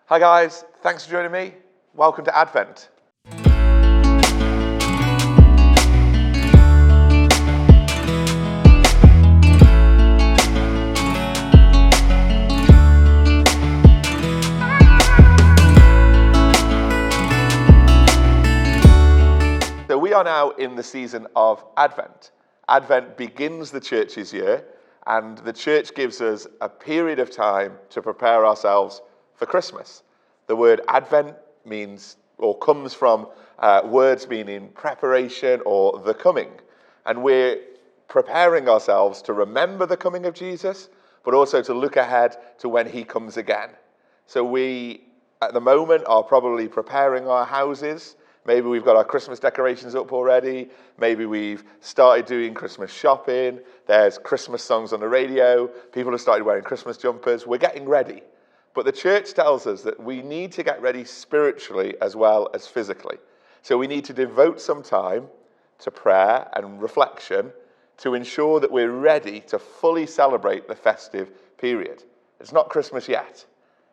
Hi guys, thanks for joining me. Welcome to Advent. So we are now in the season of Advent. Advent begins the church's year, and the church gives us a period of time to prepare ourselves for Christmas. The word Advent means, or comes from words meaning preparation or the coming. And we're preparing ourselves to remember the coming of Jesus, but also to look ahead to when he comes again. So we, at the moment, are probably preparing our houses. Maybe we've got our Christmas decorations up already. Maybe we've started doing Christmas shopping. There's Christmas songs on the radio. People have started wearing Christmas jumpers. We're getting ready. But the church tells us that we need to get ready spiritually as well as physically. So we need to devote some time to prayer and reflection to ensure that we're ready to fully celebrate the festive period. It's not Christmas yet.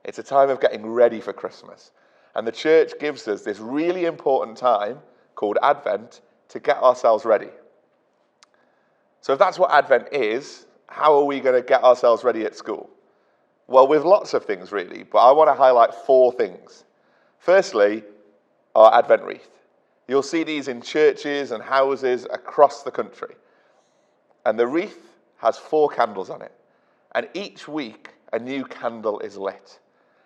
It's a time of getting ready for Christmas. And the church gives us this really important time called Advent to get ourselves ready. So if that's what Advent is, how are we going to get ourselves ready at school? Well, with lots of things really, but I want to highlight 4 things. Firstly, our Advent wreath. You'll see these in churches and houses across the country. And the wreath has 4 candles on it. And each week, a new candle is lit.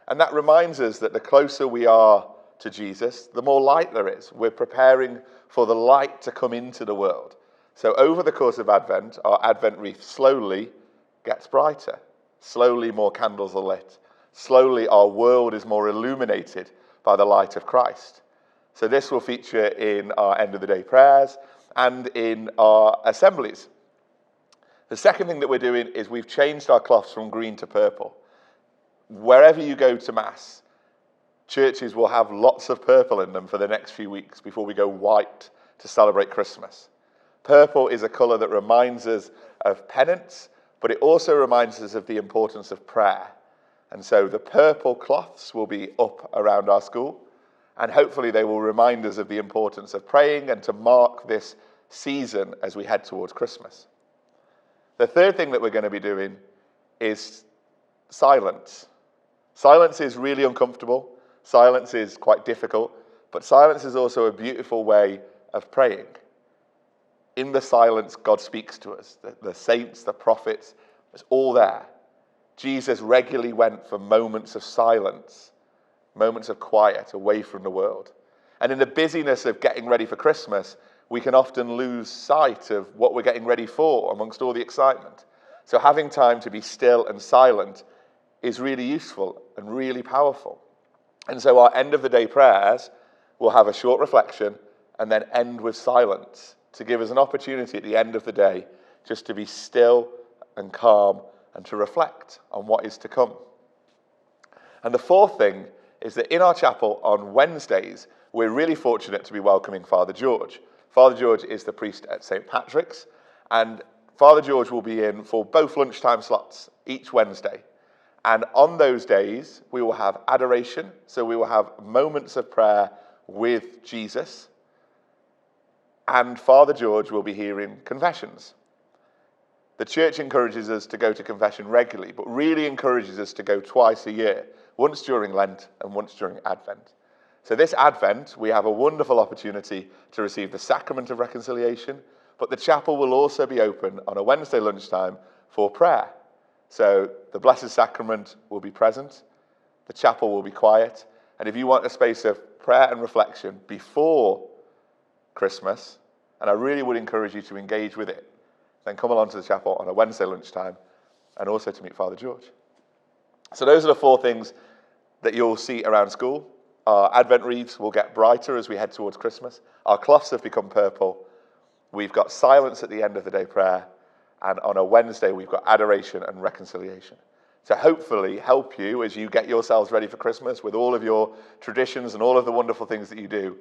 And that reminds us that the closer we are to Jesus, the more light there is. We're preparing for the light to come into the world. So over the course of Advent, our Advent wreath slowly gets brighter. Slowly more candles are lit. Slowly our world is more illuminated by the light of Christ. So this will feature in our end of the day prayers and in our assemblies. The second thing that we're doing is we've changed our cloths from green to purple. Wherever you go to Mass, churches will have lots of purple in them for the next few weeks before we go white to celebrate Christmas. Purple is a colour that reminds us of penance, but it also reminds us of the importance of prayer. And so the purple cloths will be up around our school, and hopefully they will remind us of the importance of praying and to mark this season as we head towards Christmas. The third thing that we're going to be doing is silence. Silence is really uncomfortable. Silence is quite difficult, but silence is also a beautiful way of praying. In the silence, God speaks to us. The saints, the prophets, it's all there. Jesus regularly went for moments of silence, moments of quiet, away from the world. And in the busyness of getting ready for Christmas, we can often lose sight of what we're getting ready for amongst all the excitement. So having time to be still and silent is really useful and really powerful. And so our end of the day prayers will have a short reflection and then end with silence to give us an opportunity at the end of the day just to be still and calm and to reflect on what is to come. And the fourth thing is that in our chapel on Wednesdays, we're really fortunate to be welcoming Father George. Father George is the priest at St. Patrick's, and Father George will be in for both lunchtime slots each Wednesday. And on those days, we will have adoration. So we will have moments of prayer with Jesus. And Father George will be hearing confessions. The church encourages us to go to confession regularly, but really encourages us to go twice a year, once during Lent and once during Advent. So this Advent, we have a wonderful opportunity to receive the sacrament of reconciliation, but the chapel will also be open on a Wednesday lunchtime for prayer. So the Blessed Sacrament will be present, the chapel will be quiet, and if you want a space of prayer and reflection before Christmas, and I really would encourage you to engage with it, then come along to the chapel on a Wednesday lunchtime and also to meet Father George. So those are the 4 things that you'll see around school. Our Advent wreaths will get brighter as we head towards Christmas. Our cloths have become purple. We've got silence at the end of the day prayer. And on a Wednesday, we've got adoration and reconciliation. To hopefully help you as you get yourselves ready for Christmas with all of your traditions and all of the wonderful things that you do,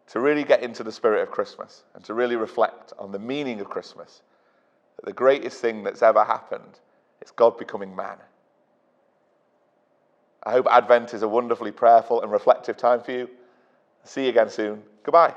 to really get into the spirit of Christmas and to really reflect on the meaning of Christmas. That the greatest thing that's ever happened is God becoming man. I hope Advent is a wonderfully prayerful and reflective time for you. See you again soon. Goodbye.